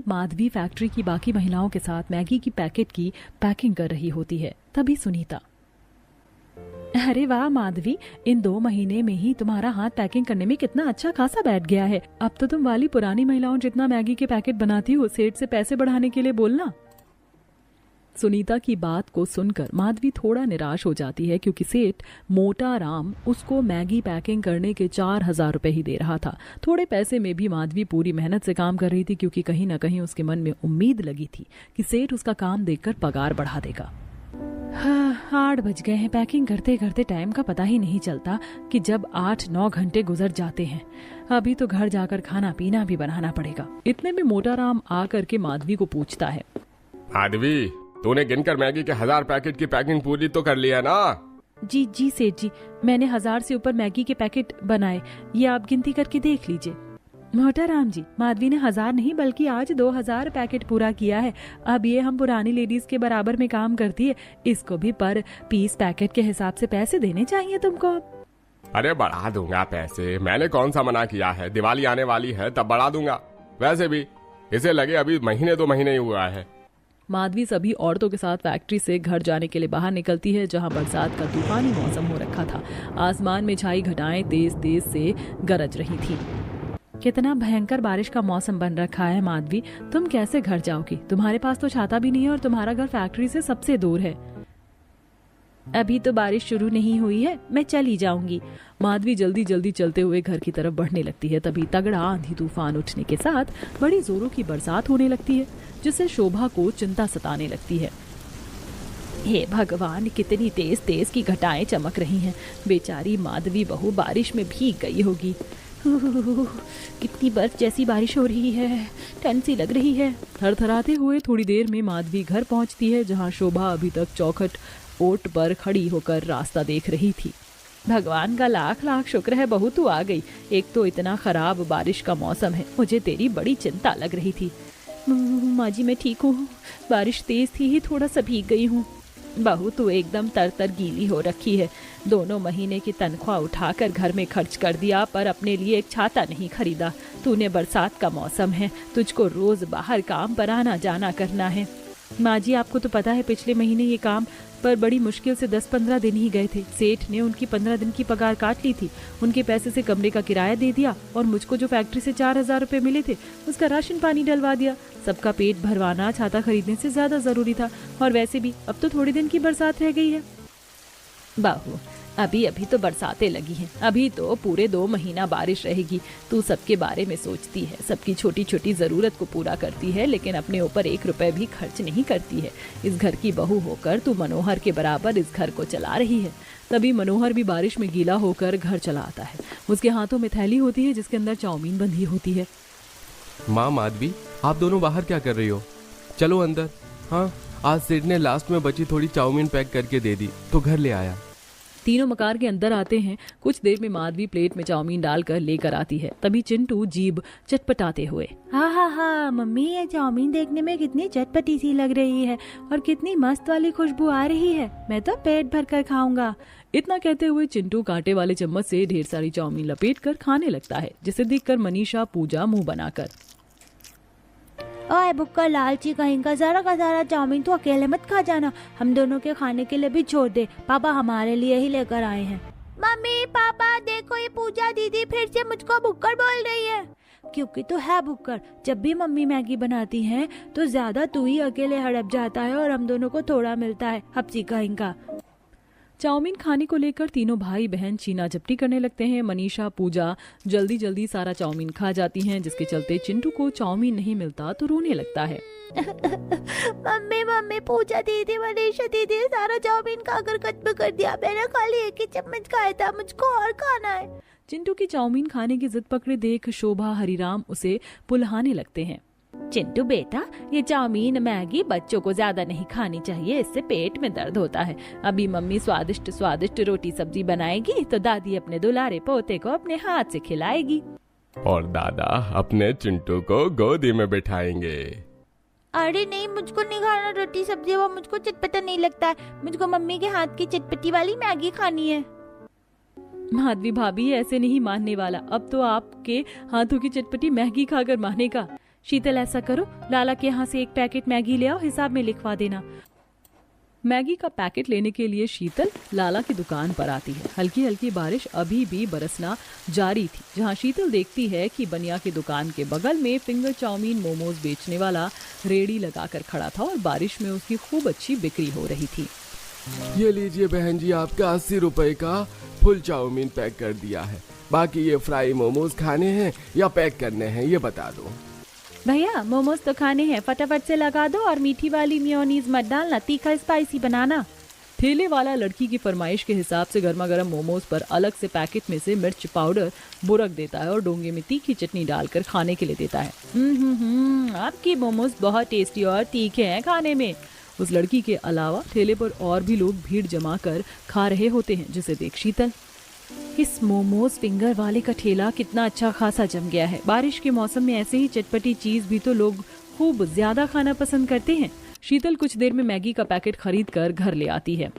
Madhavi factory की बाकी महिलाओं के साथ मैगी की पैकेट की पैकिंग कर रही होती है। तभी सुनीता, अरे वाह माधवी, इन 2 महीने में ही तुम्हारा हाथ पैकिंग करने में कितना अच्छा खासा बैठ गया है। अब तो तुम वाली पुरानी महिलाओं जितना मैगी के पैकेट बनाती हो। सेठ से पैसे बढ़ाने के लिए बोलना। सुनीता की बात को सुनकर माधवी थोड़ा निराश हो जाती है, क्योंकि सेठ मोटा राम उसको मैगी पैकिंग करने के 4,000 रुपए ही दे रहा था। थोड़े पैसे में भी माधवी पूरी मेहनत से काम कर रही थी, क्योंकि कहीं न कहीं उसके मन में उम्मीद लगी थी कि सेठ उसका काम देखकर पगार बढ़ा देगा। 8 बज गए हैं। पैकिंग करते करते टाइम का पता ही नहीं चलता कि जब 8-9 घंटे गुजर जाते हैं। अभी तो घर जाकर खाना पीना भी बनाना पड़ेगा। इतने में मोटा राम आकर के माधवी को पूछता है, माधवी, तूने गिनकर मैगी के 1000 पैकेट की पैकिंग पूरी तो कर लिया ना? जी जी सेठ जी, मैंने 1000 से ऊपर मैगी के पैकेट बनाए। ये आप गिनती करके देख लीजिए। मोटा राम जी, माधवी ने 1000 नहीं बल्कि आज 2000 पैकेट पूरा किया है। अब ये हम पुरानी लेडीज के बराबर में काम करती है। इसको भी पर पीस पैकेट के हिसाब से पैसे देने चाहिए तुमको। अरे बढ़ा दूंगा पैसे, मैंने कौन सा मना किया है। दिवाली आने वाली है तब बढ़ा दूंगा। वैसे भी इसे लगे अभी 1-2 महीने ही हुआ है। माधवी सभी औरतों के साथ फैक्ट्री से घर जाने के लिए बाहर निकलती है, जहां बरसात का तूफानी मौसम हो रखा था। आसमान में छाई घटाएं तेज तेज से गरज रही थी। कितना भयंकर बारिश का मौसम बन रखा है माधवी, तुम कैसे घर जाओगी? तुम्हारे पास तो छाता भी नहीं है और तुम्हारा घर फैक्ट्री से सबसे दूर है। अभी तो बारिश शुरू नहीं हुई है, मैं चली जाऊंगी। माधवी जल्दी जल्दी चलते हुए घर की तरफ बढ़ने लगती है। तभी तगड़ा आंधी तूफान उठने के साथ बड़ी जोरों की बरसात होने लगती है, जिससे शोभा को चिंता सताने लगती है। हे भगवान, कितनी तेज तेज की घटाएं चमक रही हैं। बेचारी माधवी बहू बारिश में भीग गई होगी। कितनी बर्फ जैसी बारिश हो रही है, ठंड सी लग रही है। थरथराते हुए थोड़ी देर में माधवी घर पहुंचती है, जहां शोभा अभी तक चौखट ओट पर खड़ी होकर रास्ता देख रही थी। भगवान का लाख लाख शुक्र है बहू तू आ गई। एक तो इतना खराब बारिश का मौसम है, मुझे तेरी बड़ी चिंता लग रही थी। माँ जी मैं ठीक हूँ, बारिश तेज थी ही थोड़ा सा भीग गई हूँ। बहू तू एकदम तर गीली हो रखी है। 2 महीने की तनख्वाह उठाकर घर में खर्च कर दिया, पर अपने लिए एक छाता नहीं खरीदा। तूने बरसात का मौसम है, तुझको रोज बाहर काम पर आना जाना करना है। माँ जी आपको तो पता है पिछले महीने ये काम पर बड़ी मुश्किल से 10-15 दिन ही गए थे। सेठ ने उनकी 15 दिन की पगार काट ली थी। उनके पैसे से कमरे का किराया दे दिया और मुझको जो फैक्ट्री से 4000 रुपए मिले थे उसका राशन पानी डलवा दिया। सबका पेट भरवाना छाता खरीदने से ज्यादा जरूरी था। और वैसे भी अब तो थोड़ी दिन की बरसात रह गई है। बाहू अभी अभी तो बरसातें लगी हैं, अभी तो पूरे 2 महीना बारिश रहेगी। तू सबके बारे में सोचती है, सबकी छोटी छोटी जरूरत को पूरा करती है, लेकिन अपने ऊपर 1 रुपए भी खर्च नहीं करती है। इस घर की बहू होकर तू मनोहर के बराबर इस घर को चला रही है। तभी मनोहर भी बारिश में गीला होकर घर चला आता है। उसके हाथों में थैली होती है जिसके अंदर चाउमीन बंधी होती है। माँ माधवी, आप दोनों बाहर क्या कर रही हो? चलो अंदर। हाँ, आज सेठ ने लास्ट में बची थोड़ी चाउमीन पैक करके दे दी तो घर ले आया। तीनों मकार के अंदर आते हैं। कुछ देर में माधवी प्लेट में चाउमीन डालकर लेकर आती है। तभी चिंटू जीभ चटपटाते हुए, हा मम्मी, ये चाउमीन देखने में कितनी चटपटी सी लग रही है और कितनी मस्त वाली खुशबू आ रही है। मैं तो पेट भर कर खाऊंगा। इतना कहते हुए चिंटू कांटे वाले चम्मच से ढेर सारी चाउमीन लपेट कर खाने लगता है, जिसे देखकर मनीषा पूजा मुंह बनाकर, ओए बुक्का लालची कहीं का सारा चाउमीन तो अकेले मत खा जाना, हम दोनों के खाने के लिए भी छोड़ दे। पापा हमारे लिए ही लेकर आए हैं। मम्मी पापा देखो, ये पूजा दीदी फिर से मुझको बुक्कर बोल रही है। क्योंकि तो है बुक्कर, जब भी मम्मी मैगी बनाती हैं तो ज्यादा तू ही अकेले हड़प जाता है और हम दोनों को थोड़ा मिलता है। हप्सी कहीं का। चाउमीन खाने को लेकर तीनों भाई बहन छीना झपटी करने लगते हैं। मनीषा पूजा जल्दी जल्दी सारा चाउमीन खा जाती हैं, जिसके चलते चिंटू को चाउमीन नहीं मिलता तो रोने लगता है। मम्मी पूजा दीदी मनीषा दीदी सारा चाउमीन खाकर खत्म कर दिया। मैंने खाली 1 ही चम्मच खाया था, मुझको और खाना है। चिंटू की चाउमीन खाने की जिद पकड़े देख शोभा हरिराम उसे पुल्हाने लगते हैं। चिंटू बेटा, ये चाउमीन मैगी बच्चों को ज्यादा नहीं खानी चाहिए, इससे पेट में दर्द होता है। अभी मम्मी स्वादिष्ट स्वादिष्ट रोटी सब्जी बनाएगी तो दादी अपने दुलारे पोते को अपने हाथ से खिलाएगी और दादा अपने चिंटू को गोदी में बिठाएंगे। अरे नहीं, मुझको नहीं खाना रोटी सब्जी, वो मुझको चटपटा नहीं लगता है। मुझको मम्मी के हाथ की चटपटी वाली मैगी खानी है। माधवी भाभी ऐसे नहीं मानने वाला, अब तो आपके हाथों की चटपटी मैगी खाकर मानेगा। शीतल ऐसा करो, लाला के यहाँ से एक पैकेट मैगी ले आओ, हिसाब में लिखवा देना। मैगी का पैकेट लेने के लिए शीतल लाला की दुकान पर आती है। हल्की हल्की बारिश अभी भी बरसना जारी थी, जहां शीतल देखती है कि बनिया की दुकान के बगल में फिंगर चाउमीन मोमोज बेचने वाला रेड़ी लगाकर खड़ा था और बारिश में उसकी खूब अच्छी बिक्री हो रही थी। ये लीजिए बहन जी, आपका 80 रुपए का फुल चाउमीन पैक कर दिया है। बाकी ये फ्राई मोमोज खाने हैं या पैक करने हैं ये बता दो। भैया मोमोज तो खाने हैं, फटाफट से लगा दो और मीठी वाली मेयोनीज मत डालना, तीखा स्पाइसी बनाना। ठेले वाला लड़की की फरमाइश के हिसाब से गर्मा गर्म मोमोज पर अलग से पैकेट में से मिर्च पाउडर बुरक देता है और डोंगे में तीखी चटनी डालकर खाने के लिए देता है। आपकी मोमोज बहुत टेस्टी और तीखे हैं खाने में। उस लड़की के अलावा ठेले पर और भी लोग भीड़ जमा कर खा रहे होते हैं, जिसे देख शीतल, इस मोमोज फिंगर वाले का ठेला कितना अच्छा खासा जम गया है। बारिश के मौसम में ऐसे ही चटपटी चीज भी तो लोग खूब ज्यादा खाना पसंद करते हैं। शीतल कुछ देर में मैगी का पैकेट खरीद कर घर ले आती है।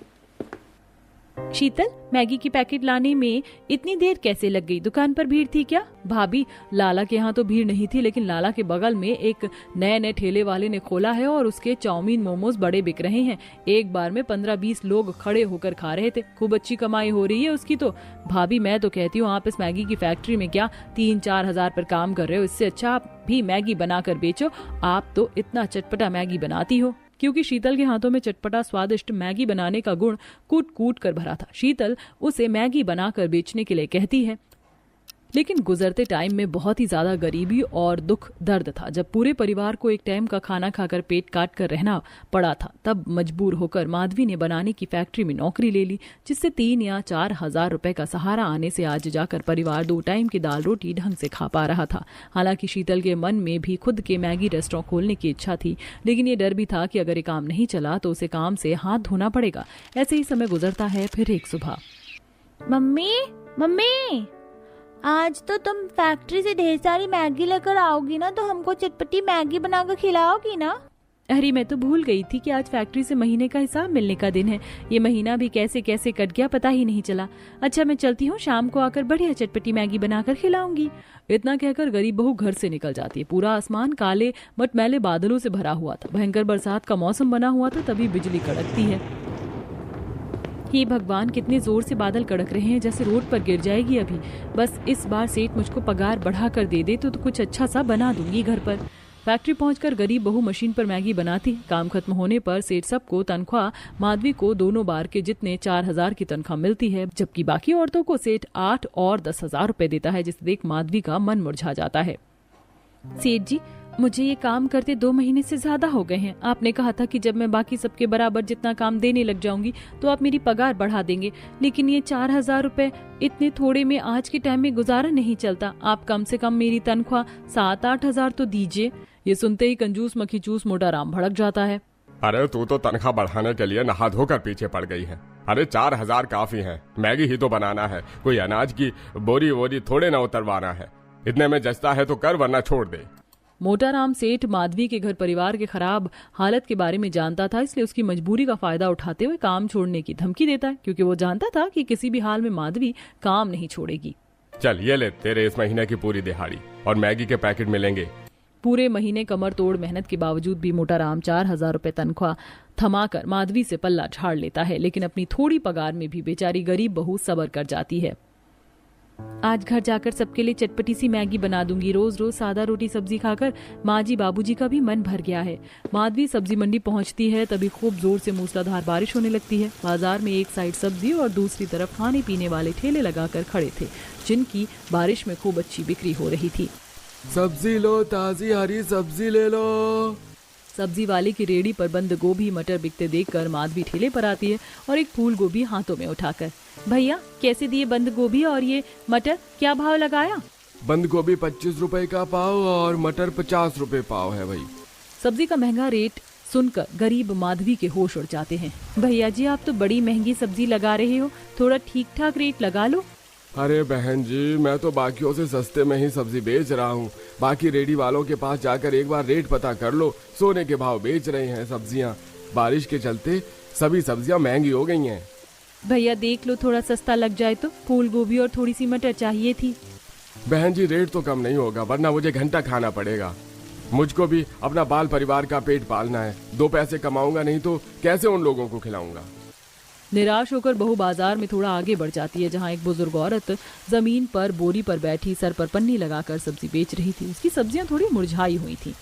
शीतल, मैगी की पैकेट लाने में इतनी देर कैसे लग गई? दुकान पर भीड़ थी क्या? भाभी, लाला के यहाँ तो भीड़ नहीं थी, लेकिन लाला के बगल में एक नए ठेले वाले ने खोला है और उसके चाउमीन मोमोज बड़े बिक रहे हैं। एक बार में 15-20 लोग खड़े होकर खा रहे थे। खूब अच्छी कमाई हो रही है उसकी तो। भाभी, मैं तो कहती हूँ आप इस मैगी की फैक्ट्री में क्या 3-4 हजार पर काम कर रहे हो, इससे अच्छा आप भी मैगी बनाकर बेचो। आप तो इतना चटपटा मैगी बनाती हो। क्योंकि शीतल के हाथों में चटपटा स्वादिष्ट मैगी बनाने का गुण कूट कूट कर भरा था, शीतल उसे मैगी बनाकर बेचने के लिए कहती है। लेकिन गुजरते टाइम में बहुत ही ज्यादा गरीबी और दुख दर्द था। जब पूरे परिवार को एक टाइम का खाना खाकर पेट काट कर रहना पड़ा था, तब मजबूर होकर माधवी ने बनाने की फैक्ट्री में नौकरी ले ली, जिससे 3 या 4 हजार रुपए का सहारा आने से आज जाकर परिवार 2 टाइम की दाल रोटी ढंग से खा पा रहा था। हालांकि शीतल के मन में भी खुद के मैगी रेस्टोरेंट खोलने की इच्छा थी, लेकिन ये डर भी था कि अगर ये काम नहीं चला तो उसे काम से हाथ धोना पड़ेगा। ऐसे ही समय गुजरता है। फिर एक सुबह, मम्मी, आज तो तुम फैक्ट्री से ढेर सारी मैगी लेकर आओगी ना, तो हमको चटपटी मैगी बनाकर खिलाओगी ना? अरे मैं तो भूल गई थी कि आज फैक्ट्री से महीने का हिसाब मिलने का दिन है। ये महीना भी कैसे कैसे कट गया पता ही नहीं चला। अच्छा मैं चलती हूँ, शाम को आकर बढ़िया चटपटी मैगी बनाकर खिलाऊंगी। इतना कहकर गरीब बहू घर से निकल जाती है। पूरा आसमान काले मटमैले बादलों से भरा हुआ था। भयंकर बरसात का मौसम बना हुआ था। तभी बिजली कड़कती है। हे भगवान, कितने जोर से बादल कड़क रहे हैं, जैसे रोड पर गिर जाएगी अभी। बस इस बार सेठ मुझको पगार बढ़ा कर दे दे तो कुछ अच्छा सा बना दूंगी घर पर। फैक्ट्री पहुंचकर गरीब बहू मशीन पर मैगी बनाती। काम खत्म होने पर सेठ सबको तनख्वाह माधवी को दोनों बार के जितने 4 हजार की तनख्वाह मिलती है, जबकि बाकी औरतों को सेठ 8 और 10 हजार रुपए देता है, जिसे देख माधवी का मन मुरझा जाता है। सेठ जी, मुझे ये काम करते 2 महीने से ज्यादा हो गए हैं। आपने कहा था कि जब मैं बाकी सबके बराबर जितना काम देने लग जाऊंगी तो आप मेरी पगार बढ़ा देंगे, लेकिन ये 4 हजार रुपए इतने थोड़े में आज के टाइम में गुजारा नहीं चलता। आप कम से कम मेरी तनख्वाह 7-8 हजार तो दीजिए। ये सुनते ही कंजूस मखीचूस मोटा राम भड़क जाता है। अरे तू तो तनख्वाह बढ़ाने के लिए नहा धोकर पीछे पड़ गई है। अरे 4 हजार काफी है, मैगी ही तो बनाना है, कोई अनाज की बोरी वोरी थोड़े ना उतरवाना है। इतने में जचता है तो कर, वरना छोड़ दे। मोटाराम सेठ माधवी के घर परिवार के खराब हालत के बारे में जानता था, इसलिए उसकी मजबूरी का फायदा उठाते हुए काम छोड़ने की धमकी देता है, क्योंकि वो जानता था कि किसी भी हाल में माधवी काम नहीं छोड़ेगी। चल ये ले तेरे इस महीने की पूरी दिहाड़ी और मैगी के पैकेट मिलेंगे। पूरे महीने कमर तोड़ मेहनत के बावजूद भी मोटाराम 4 हजार रुपए तनख्वाह थमाकर माधवी से पल्ला झाड़ लेता है, लेकिन अपनी थोड़ी पगार में भी बेचारी गरीब बहू सब्र कर जाती है। आज घर जाकर सबके लिए चटपटी सी मैगी बना दूंगी। रोज रोज सादा रोटी सब्जी खाकर माँ जी बाबूजी का भी मन भर गया है। माधवी सब्जी मंडी पहुंचती है, तभी खूब जोर से मूसलाधार बारिश होने लगती है। बाजार में एक साइड सब्जी और दूसरी तरफ खाने पीने वाले ठेले लगाकर खड़े थे, जिनकी बारिश में खूब अच्छी बिक्री हो रही थी। सब्जी लो, ताजी हरी सब्जी ले लो। सब्जी वाले की रेडी पर बंद गोभी मटर बिकते देखकर माधवी ठेले पर आती है और एक फूल गोभी हाथों में उठाकर, भैया कैसे दिए बंद गोभी और ये मटर, क्या भाव लगाया? बंद गोभी 25 रुपए का पाव और मटर 50 रुपए पाव है भाई। सब्जी का महंगा रेट सुनकर गरीब माधवी के होश उड़ जाते हैं। भैया जी, आप तो बड़ी महंगी सब्जी लगा रहे हो, थोड़ा ठीक ठाक रेट लगा लो। अरे बहन जी, मैं तो बाकियों से सस्ते में ही सब्जी बेच रहा हूँ। बाकी रेडी वालों के पास जाकर एक बार रेट पता कर लो, सोने के भाव बेच रहे हैं सब्जियाँ। बारिश के चलते सभी सब्जियाँ महंगी हो गई हैं। भैया देख लो, थोड़ा सस्ता लग जाए तो। फूल गोभी और थोड़ी सी मटर चाहिए थी। बहन जी, रेट तो कम नहीं होगा, वरना मुझे घंटा खाना पड़ेगा। मुझको भी अपना बाल परिवार का पेट पालना है। 2 पैसे कमाऊंगा नहीं तो कैसे उन लोगों को खिलाऊंगा। निराश होकर बहू बाजार में थोड़ा आगे बढ़ जाती है, जहाँ एक बुजुर्ग औरत जमीन पर बोरी पर बैठी सर पर पन्नी लगाकर सब्जी बेच रही थी। उसकी सब्जियां थोड़ी मुरझाई हुई थी।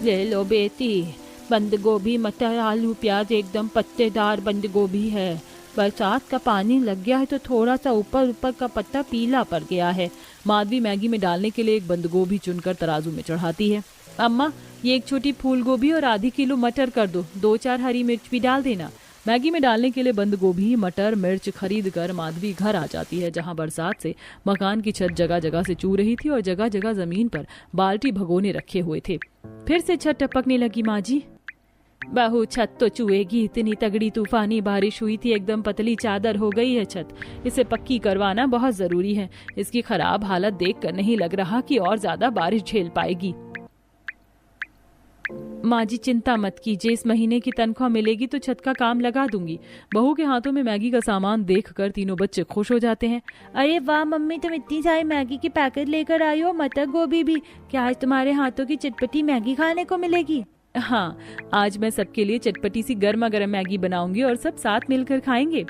ले लो बेटी, बंद गोभी, मटर, आलू, प्याज, एकदम पत्तेदार बंद गोभी है। बरसात का पानी लग गया है तो थोड़ा सा ऊपर ऊपर का पत्ता पीला पड़ गया है। माधवी मैगी में डालने के लिए एक बंद गोभी चुनकर तराजू में चढ़ाती है। अम्मा, ये एक छोटी फूल गोभी और आधी किलो मटर कर दो, 2-4 हरी मिर्च भी डाल देना। मैगी में डालने के लिए बंद गोभी, मटर, मिर्च खरीद कर माधवी घर आ जाती है, जहां बरसात से मकान की छत जगह जगह से चू रही थी और जगह जगह जमीन पर बाल्टी भगोने रखे हुए थे। फिर से छत टपकने लगी। माँ जी, बहू छत तो चुएगी, इतनी तगड़ी तूफानी बारिश हुई थी, एकदम पतली चादर हो गई है छत। इसे पक्की करवाना बहुत जरूरी है। इसकी खराब हालत देखकर नहीं लग रहा कि और ज्यादा बारिश झेल पाएगी। माँ जी चिंता मत कीजिए, इस महीने की तनख्वाह मिलेगी तो छत का काम लगा दूंगी। बहू के हाथों में मैगी का सामान देखकर तीनों बच्चे खुश हो जाते हैं। अरे वाह मम्मी, तुम इतनी सारी मैगी की पैकेट लेकर आई हो, मटर गोभी भी। क्या आज तुम्हारे हाथों की चटपटी मैगी खाने को मिलेगी? हाँ, आज मैं सबके लिए चटपटी सी गर्मा गर्म मैगी बनाऊंगी और सब साथ मिलकर खाएंगे।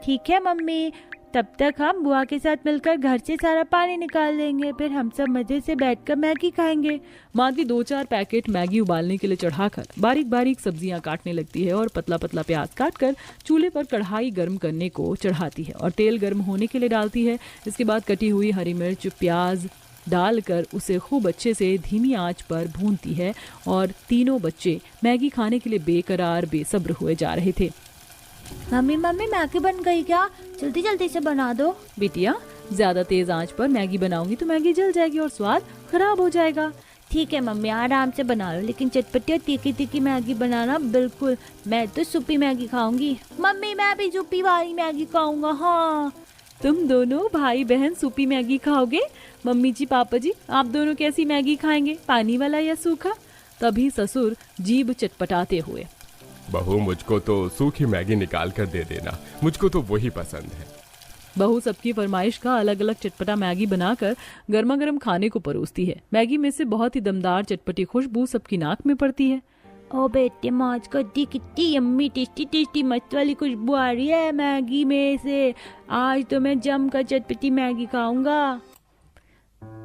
ठीक है मम्मी, तब तक हम बुआ के साथ मिलकर घर से सारा पानी निकाल लेंगे, फिर हम सब मजे से बैठकर मैगी खाएंगे। माधवी 2-4 पैकेट मैगी उबालने के लिए चढ़ाकर बारीक बारीक सब्जियां काटने लगती है और पतला पतला प्याज काटकर चूल्हे पर कढ़ाई गर्म करने को चढ़ाती है और तेल गर्म होने के लिए डालती है। इसके बाद कटी हुई हरी मिर्च, प्याज डालकर उसे खूब अच्छे से धीमी आंच पर भूनती है और तीनों बच्चे मैगी खाने के लिए बेकरार बेसब्र हुए जा रहे थे। मम्मी मैगी बन गई क्या? जल्दी जल्दी से बना दो। बिटिया, ज्यादा तेज आंच पर मैगी बनाऊंगी तो मैगी जल जाएगी और स्वाद खराब हो जाएगा। ठीक है मम्मी, आराम से बना लो, लेकिन चटपटी और तीखी तीखी मैगी बनाना बिल्कुल। मैं तो सूपी मैगी खाऊंगी। मम्मी मैं भी सूपी वाली मैगी खाऊंगा। हाँ, तुम दोनों भाई बहन सूपी मैगी खाओगे? मम्मी जी, पापा जी, आप दोनों कैसी मैगी खाएंगे, पानी वाला या सूखा? तभी ससुर जीभ चटपटाते हुए, बहू मुझको तो सूखी मैगी निकाल कर दे देना, मुझको तो वही पसंद है। बहू सबकी फरमाइश का अलग अलग चटपटा मैगी बनाकर गर्मा गर्म खाने को परोसती है। मैगी में से बहुत ही दमदार चटपटी खुशबू सबकी नाक में पड़ती है। ओ बेटे, मौज को कितनी यम्मी टेस्टी टेस्टी मस्त वाली खुशबू आ रही है मैगी में से। आज तो मैं जमकर चटपटी मैगी खाऊंगा।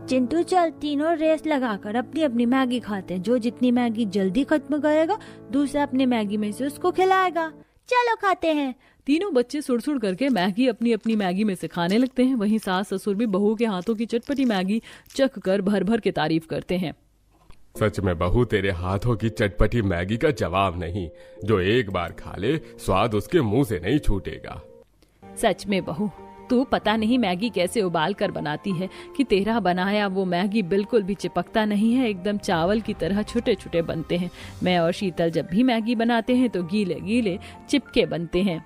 चिंटू, चल तीनों रेस लगाकर अपनी अपनी मैगी खाते हैं। जो जितनी मैगी जल्दी खत्म करेगा दूसरा अपने मैगी में से उसको खिलाएगा। चलो खाते हैं। तीनों बच्चे सुड़-सुड़ करके मैगी अपनी अपनी मैगी में से खाने लगते हैं। वहीं सास ससुर भी बहू के हाथों की चटपटी मैगी चख कर भर भर के तारीफ करते हैं। सच में बहू, तेरे हाथों की चटपटी मैगी का जवाब नहीं। जो एक बार खा ले स्वाद उसके मुंह से नहीं छूटेगा। सच में बहू, तू पता नहीं मैगी कैसे उबाल कर बनाती है कि तेरा बनाया वो मैगी बिल्कुल भी चिपकता नहीं है, एकदम चावल की तरह छोटे छोटे बनते हैं। मैं और शीतल जब भी मैगी बनाते हैं तो गीले गीले चिपके बनते हैं।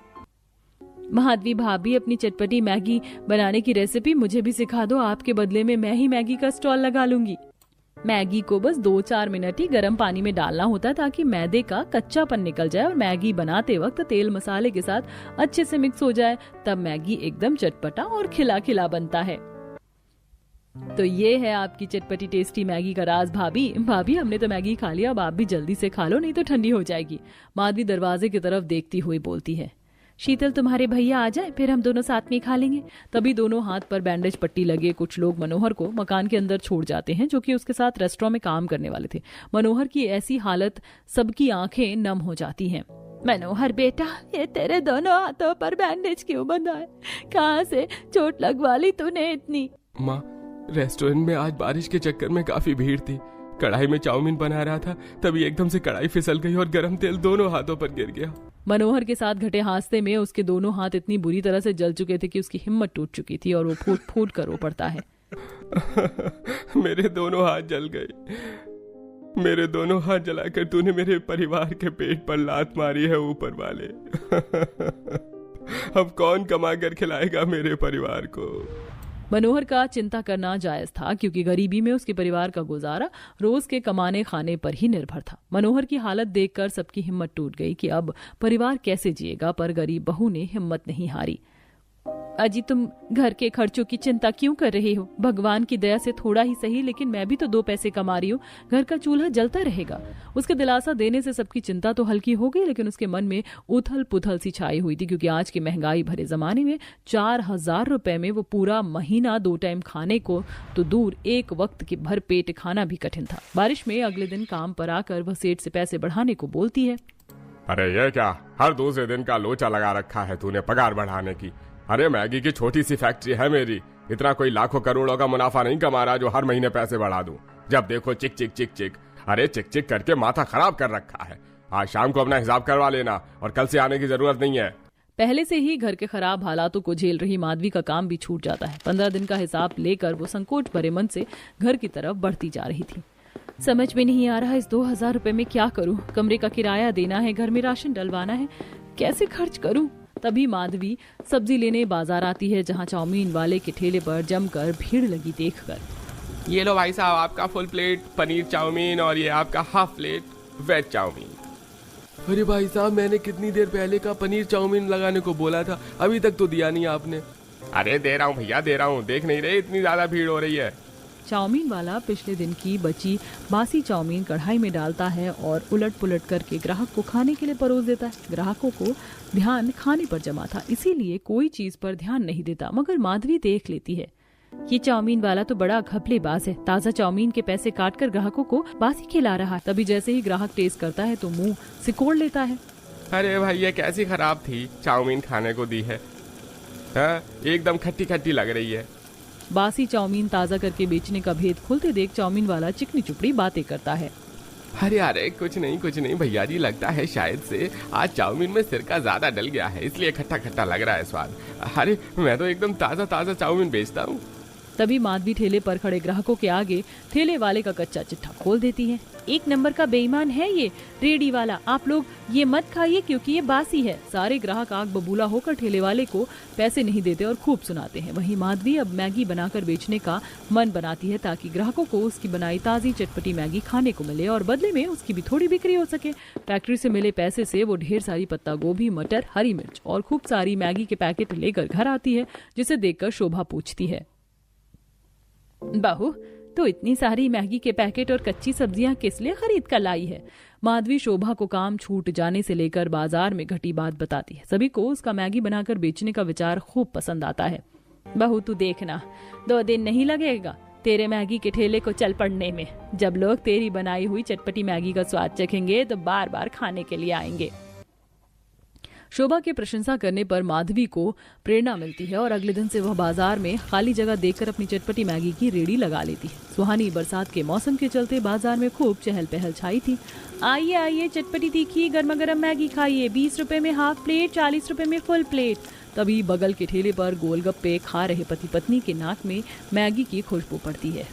माधवी भाभी, अपनी चटपटी मैगी बनाने की रेसिपी मुझे भी सिखा दो। आपके बदले में मैं ही मैगी का स्टॉल लगा लूंगी। मैगी को बस 2-4 मिनट ही गर्म पानी में डालना होता है ताकि मैदे का कच्चापन निकल जाए और मैगी बनाते वक्त तेल मसाले के साथ अच्छे से मिक्स हो जाए। तब मैगी एकदम चटपटा और खिला खिला बनता है। तो ये है आपकी चटपटी टेस्टी मैगी का राज। भाभी हमने तो मैगी खा लिया, अब आप भी जल्दी से खा लो, नहीं तो ठंडी हो जाएगी। माधवी दरवाजे की तरफ देखती हुई बोलती है। शीतल, तुम्हारे भैया आ जाए फिर हम दोनों साथ में खा लेंगे। तभी दोनों हाथ पर बैंडेज पट्टी लगे कुछ लोग मनोहर को मकान के अंदर छोड़ जाते हैं, जो कि उसके साथ रेस्टोरेंट में काम करने वाले थे। मनोहर की ऐसी हालत सबकी आंखें नम हो जाती हैं। मनोहर बेटा, ये तेरे दोनों हाथों पर बैंडेज क्यों बंधा है? कहाँ से चोट लगवा ली तूने इतनी? माँ, रेस्टोरेंट में आज बारिश के चक्कर में काफी भीड़ थी। कढ़ाई में चाउमीन बना रहा था, तभी एकदम से कढ़ाई फिसल गई और गरम तेल दोनों हाथों पर गिर गया। मनोहर के साथ घटे हादसे में उसके दोनों हाथ इतनी बुरी तरह से जल चुके थे कि उसकी हिम्मत टूट चुकी थी और वो फूट फूट कर रो पड़ता है। मेरे दोनों हाथ जल गए। मेरे दोनों हाथ जलाकर तूने मेरे परिवार के पेट पर लात मारी है ऊपर वाले। अब कौन कमा कर खिलाएगा मेरे परिवार को? मनोहर का चिंता करना जायज था, क्योंकि गरीबी में उसके परिवार का गुजारा रोज के कमाने खाने पर ही निर्भर था। मनोहर की हालत देखकर सबकी हिम्मत टूट गई कि अब परिवार कैसे जिएगा, पर गरीब बहू ने हिम्मत नहीं हारी। अजी तुम घर के खर्चों की चिंता क्यों कर रहे हो? भगवान की दया से थोड़ा ही सही, लेकिन मैं भी तो 2 पैसे कमा रही हूँ, घर का चूल्हा जलता रहेगा। उसके दिलासा देने से सबकी चिंता तो हल्की हो गई, लेकिन उसके मन में उथल पुथल सी छाई हुई थी, क्योंकि आज के महंगाई भरे जमाने में 4000 रुपए में वो पूरा महीना 2 टाइम खाने को तो दूर, एक वक्त के भर पेट खाना भी कठिन था। बारिश में अगले दिन काम पर आकर वह सेठ से पैसे बढ़ाने को बोलती है। अरे ये क्या, हर दूसरे दिन का लोचा लगा रखा है तूने पगार बढ़ाने की। अरे मैगी की छोटी सी फैक्ट्री है मेरी, इतना कोई लाखों करोड़ों का मुनाफा नहीं कमा रहा जो हर महीने पैसे बढ़ा दूं। जब देखो चिक चिक चिक चिक। अरे चिक चिक करके माथा खराब कर रखा है। आज शाम को अपना हिसाब करवा लेना और कल से आने की जरूरत नहीं है। पहले से ही घर के खराब हालातों को झेल रही माधवी का काम भी छूट जाता है। 15 दिन का हिसाब लेकर वो संकोच भरे मन से घर की तरफ बढ़ती जा रही थी। समझ में नहीं आ रहा इस 2000 रुपए में क्या करूं। कमरे का किराया देना है, घर में राशन डलवाना है, कैसे खर्च करूं? तभी माधवी सब्जी लेने बाजार आती है, जहां चाउमीन वाले के ठेले पर जमकर भीड़ लगी देखकर। ये लो भाई साहब आपका फुल प्लेट पनीर चाउमीन और ये आपका हाफ प्लेट वेज चाउमीन। अरे भाई साहब, मैंने कितनी देर पहले का पनीर चाउमीन लगाने को बोला था, अभी तक तो दिया नहीं आपने। अरे दे रहा हूँ भैया, दे रहा हूँ, देख नहीं रहे इतनी ज्यादा भीड़ हो रही है। चाउमीन वाला पिछले दिन की बची बासी चाउमीन कढ़ाई में डालता है और उलट पुलट करके ग्राहक को खाने के लिए परोस देता है। ग्राहकों को ध्यान खाने पर जमा था, इसीलिए कोई चीज पर ध्यान नहीं देता। मगर माधवी देख लेती है, ये चाउमीन वाला तो बड़ा घपलेबाज है, ताजा चाउमीन के पैसे काटकर ग्राहकों को बासी खिला रहा है। तभी जैसे ही ग्राहक टेस्ट करता है तो मुंह सिकोड़ लेता है। अरे भाई ये कैसी खराब थी चाउमीन खाने को दी है, एकदम खट्टी खट्टी लग रही है। बासी चाउमीन ताजा करके बेचने का भेद खुलते देख चाउमीन वाला चिकनी चुपड़ी बातें करता है। अरे कुछ नहीं भैया जी, लगता है शायद से आज चाउमीन में सिरका ज्यादा डल गया है, इसलिए खट्टा खट्टा लग रहा है स्वाद। अरे मैं तो एकदम ताजा ताजा चाउमीन बेचता हूँ। तभी माधवी ठेले पर खड़े ग्राहकों के आगे ठेले वाले का कच्चा चिट्ठा खोल देती है। 1 नंबर का बेईमान है ये रेडी वाला, आप लोग ये मत खाइए क्योंकि ये बासी है। सारे ग्राहक आग बबूला होकर ठेले वाले को पैसे नहीं देते और खूब सुनाते हैं। वहीं माधवी अब मैगी बनाकर बेचने का मन बनाती है, ताकि ग्राहकों को उसकी बनाई ताजी चटपटी मैगी खाने को मिले और बदले में उसकी भी थोड़ी बिक्री हो सके। फैक्ट्री से मिले पैसे से वो ढेर सारी पत्ता गोभी, मटर, हरी मिर्च और खूब सारी मैगी के पैकेट लेकर घर आती है, जिसे देखकर शोभा पूछती है, बहू तो इतनी सारी मैगी के पैकेट और कच्ची सब्जियां किस लिए खरीद कर लाई है? माधवी शोभा को काम छूट जाने से लेकर बाजार में घटी बात बताती है। सभी को उसका मैगी बनाकर बेचने का विचार खूब पसंद आता है। बहू तू देखना, 2 दिन नहीं लगेगा तेरे मैगी के ठेले को चल पड़ने में। जब लोग तेरी बनाई हुई चटपटी मैगी का स्वाद चखेंगे तो बार बार खाने के लिए आएंगे। शोभा की प्रशंसा करने पर माधवी को प्रेरणा मिलती है और अगले दिन से वह बाजार में खाली जगह देखकर अपनी चटपटी मैगी की रेडी लगा लेती है। सुहानी बरसात के मौसम के चलते बाजार में खूब चहल पहल छाई थी। आइए आइए, चटपटी तीखी गर्मा गर्म मैगी खाइए, 20 रुपए में हाफ प्लेट, 40 रुपए में फुल प्लेट। तभी बगल के ठेले पर गोलगप्पे खा रहे पति पत्नी के नाक में मैगी की खुशबू पड़ती है।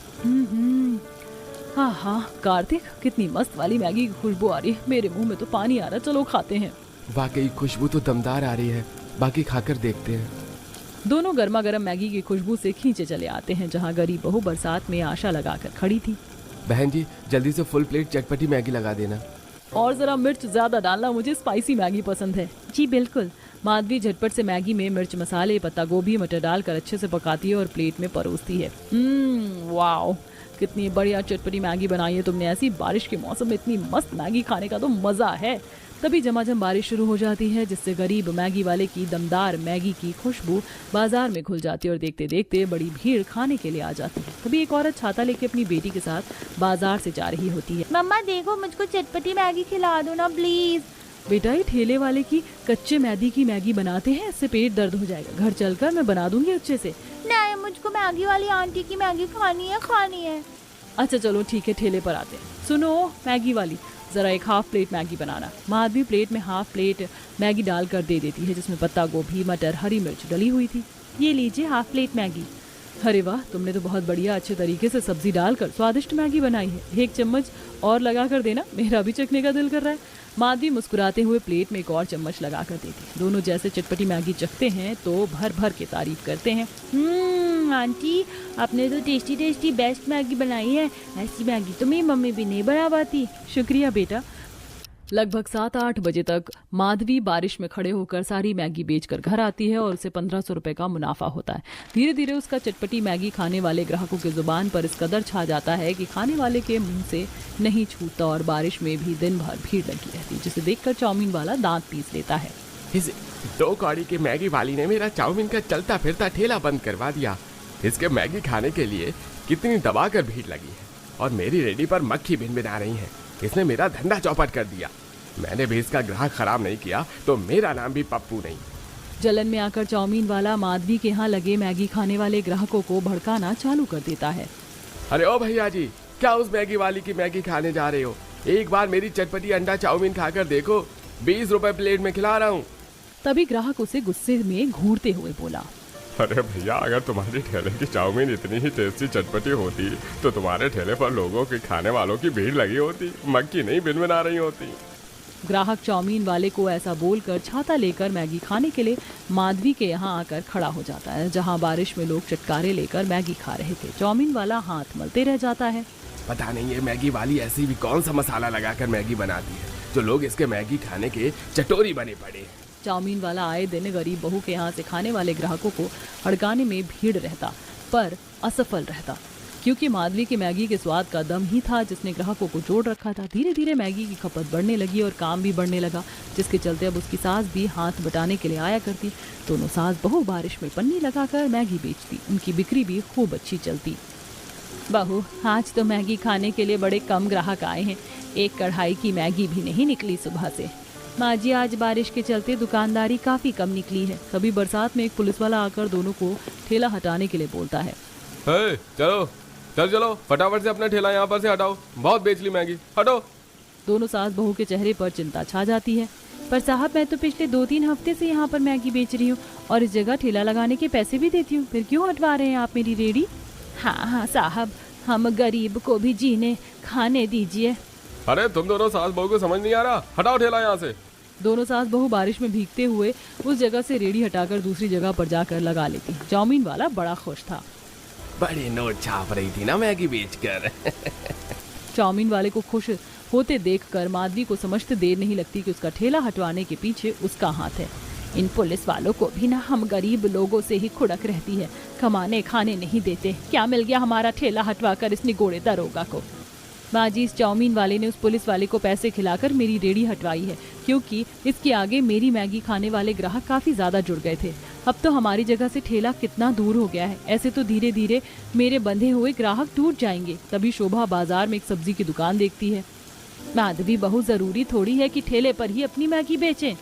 हाँ, कार्तिक कितनी मस्त वाली मैगी की खुशबू आ रही है, मेरे मुंह में तो पानी आ रहा, चलो खाते हैं। वाकई खुशबू तो दमदार आ रही है, बाकी खाकर देखते हैं। दोनों गर्मा गर्म मैगी की खुशबू से खींचे चले आते हैं जहां गरीब बहू बरसात में आशा लगाकर खड़ी थी। बहन जी जल्दी से फुल प्लेट चटपटी मैगी लगा देना, और जरा मिर्च ज्यादा डालना, मुझे स्पाइसी मैगी पसंद है। जी बिल्कुल। माधवी झटपट से मैगी में मिर्च, मसाले, पत्ता गोभी, मटर डालकर अच्छे से पकाती है और प्लेट में परोसती है। वाओ, कितनी बढ़िया चटपटी मैगी बनाई है तुमने। ऐसी बारिश के मौसम में इतनी मस्त मैगी खाने का तो मजा है। तभी झमाझम बारिश शुरू हो जाती है, जिससे गरीब मैगी वाले की दमदार मैगी की खुशबू बाजार में घुल जाती है और देखते देखते बड़ी भीड़ खाने के लिए आ जाती है। तभी एक औरत छाता लेके अपनी बेटी के साथ बाजार से जा रही होती है। मम्मा देखो, मुझको चटपटी मैगी खिला दो ना प्लीज। बेटा, ये ठेले वाले की कच्चे मैदी की मैगी बनाते हैं, इससे पेट दर्द हो जाएगा। घर चलकर मैं बना दूंगी अच्छे से। नहीं, मुझको मैगी वाली आंटी की मैगी खानी है। अच्छा चलो ठीक है, ठेले पर आते हैं। सुनो मैगी वाली, जरा एक हाफ प्लेट मैगी बनाना। माधवी प्लेट में हाफ प्लेट मैगी डालकर दे देती है, जिसमें पत्ता गोभी, मटर, हरी मिर्च डली हुई थी। ये लीजिए हाफ प्लेट मैगी। अरे वाह, तुमने तो बहुत बढ़िया अच्छे तरीके से सब्जी डालकर स्वादिष्ट मैगी बनाई है। 1 चम्मच और लगा कर देना, मेरा भी चखने का दिल कर रहा है। माधवी मुस्कुराते हुए प्लेट में एक और चम्मच लगा कर देती है। दोनों जैसे चटपटी मैगी चखते हैं तो भर भर के तारीफ करते हैं। आंटी, आपने तो टेस्टी टेस्टी बेस्ट मैगी बनाई है। ऐसी मैगी तो मेरी मम्मी भी नहीं बना पाती। शुक्रिया बेटा। लगभग 7-8 बजे तक माधवी बारिश में खड़े होकर सारी मैगी बेचकर घर आती है और उसे 1500 रुपए का मुनाफा होता है। धीरे धीरे उसका चटपटी मैगी खाने वाले ग्राहकों की जुबान पर इस कदर छा जाता है कि खाने वाले के मुंह से नहीं छूटता और बारिश में भी दिन भर भीड़ लगी रहती, जिसे देखकर चाउमीन वाला दांत पीस लेता है। इस 2 कौड़ी की मैगी वाली ने मेरा चाउमीन का चलता फिरता ठेला बंद करवा दिया। इसके मैगी खाने के लिए कितनी दबा कर भीड़ लगी है और मेरी रेडी पर मक्खी भिनभिना रही है। इसने मेरा धंधा चौपट कर दिया। मैंने भी इसका ग्राहक खराब नहीं किया तो मेरा नाम भी पप्पू नहीं। जलन में आकर चाउमीन वाला माधवी के यहाँ लगे मैगी खाने वाले ग्राहकों को भड़काना चालू कर देता है। अरे ओ भैया जी, क्या उस मैगी वाली की मैगी खाने जा रहे हो? एक बार मेरी चटपटी अंडा चाउमीन खाकर देखो, 20 रुपए प्लेट में खिला रहा हूँ। तभी ग्राहक उसे गुस्से में घूरते हुए बोला, अरे भैया, अगर तुम्हारी ठेले की चाउमीन इतनी ही टेस्टी चटपटी होती तो तुम्हारे ठेले पर लोगों के खाने वालों की भीड़ लगी होती, मक्खी नहीं भिनभिना रही होती। ग्राहक चाउमीन वाले को ऐसा बोलकर छाता लेकर मैगी खाने के लिए माधवी के यहाँ आकर खड़ा हो जाता है, जहाँ बारिश में लोग चटकारे लेकर मैगी खा रहे थे। चाउमीन वाला हाथ मलते रह जाता है। पता नहीं ये मैगी वाली ऐसी भी कौन सा मसाला लगाकर मैगी बनाती है जो लोग इसके मैगी खाने के चटोरी बने पड़े। चाउमीन वाला आए दिन गरीब बहू के यहाँ से खाने वाले ग्राहकों को हड़काने में भीड़ रहता, पर असफल रहता, क्योंकि माधवी की मैगी के स्वाद का दम ही था जिसने ग्राहकों को जोड़ रखा था। धीरे धीरे मैगी की खपत बढ़ने लगी और काम भी बढ़ने लगा, जिसके चलते अब उसकी सास भी हाथ बटाने के लिए आया करती। दोनों सास बहू बारिश में पन्नी लगाकर मैगी बेचती। उनकी बिक्री भी खूब अच्छी चलती। बहू, आज तो मैगी खाने के लिए बड़े कम ग्राहक आए हैं, एक कढ़ाई की मैगी भी नहीं निकली सुबह से। माँ जी, आज बारिश के चलते दुकानदारी काफी कम निकली है। तभी बरसात में एक पुलिस वाला आकर दोनों को ठेला हटाने के लिए बोलता है। चलो चलो फटाफट से अपना ठेला यहाँ पर से हटाओ, बहुत बेच ली मैगी, हटो। दोनों सास बहू के चेहरे पर चिंता छा जाती है। पर साहब, मैं तो पिछले 2-3 हफ्ते से यहाँ पर मैगी बेच रही हूँ और इस जगह ठेला लगाने के पैसे भी देती हूँ, फिर क्यों हटवा रहे हैं आप मेरी रेडी? हाँ साहब, हम गरीब को भी जीने खाने दीजिए। अरे तुम दोनों सास बहू को समझ नहीं आ रहा, हटाओ ठेला यहाँ से। दोनों सास बहू बारिश में भीगते हुए उस जगह से रेडी हटाकर दूसरी जगह पर जाकर लगा लेती। चाउमीन वाला बड़ा खुश था। बड़े नोट छाप रही थी ना मैगी बेचकर। चाउमीन वाले को खुश होते देखकर माधवी को समझते देर नहीं लगती कि उसका ठेला हटवाने के पीछे उसका हाथ है। इन पुलिस वालों को भी ना हम गरीब लोगों से ही खुड़क रहती है, कमाने खाने नहीं देते। क्या मिल गया हमारा ठेला हटवाकर इस निगोड़े दरोगा को? माँ जी, इस चाउमीन वाले ने उस पुलिस वाले को पैसे खिलाकर मेरी रेडी हटवाई है, क्योंकि इसके आगे मेरी मैगी खाने वाले ग्राहक काफी ज्यादा जुड़ गए थे। अब तो हमारी जगह से ठेला कितना दूर हो गया है, ऐसे तो धीरे धीरे मेरे बंधे हुए ग्राहक टूट जाएंगे। तभी शोभा बाजार में एक सब्जी की दुकान देखती है। माधवी बहू, जरूरी थोड़ी है कि ठेले पर ही अपनी मैगी बेचें।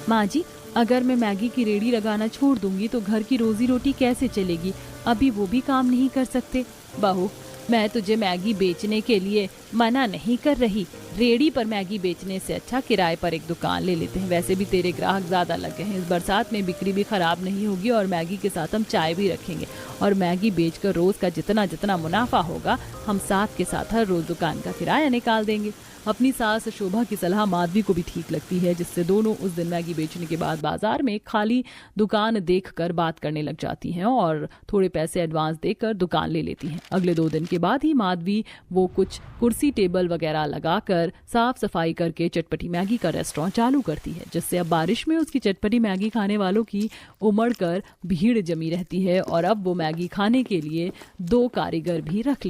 माँ जी, अगर मैं मैगी की रेडी लगाना छोड़ दूंगी तो घर की रोजी रोटी कैसे चलेगी? अभी वो भी काम नहीं कर सकते। बहू, मैं तुझे मैगी बेचने के लिए मना नहीं कर रही। रेडी पर मैगी बेचने से अच्छा किराए पर एक दुकान ले लेते हैं। वैसे भी तेरे ग्राहक ज्यादा लगे हैं, इस बरसात में बिक्री भी खराब नहीं होगी और मैगी के साथ हम चाय भी रखेंगे। और मैगी बेचकर रोज का जितना जितना मुनाफा होगा हम साथ के साथ हर रोज दुकान का किराया निकाल देंगे। अपनी सास शोभा की सलाह माधवी को भी ठीक लगती है, जिससे दोनों उस दिन मैगी बेचने के बाद बाजार में खाली दुकान देखकर बात करने लग जाती हैं और थोड़े पैसे एडवांस देकर दुकान ले लेती हैं। अगले 2 दिन के बाद ही माधवी वो कुछ कुर्सी टेबल वगैरह लगाकर साफ सफाई करके चटपटी मैगी का रेस्टोरेंट चालू करती है, जिससे अब बारिश में उसकी चटपटी मैगी खाने वालों की उमड़ कर भीड़ जमी रहती है। और अब वो मैगी खाने के लिए 2 कारीगर भी रख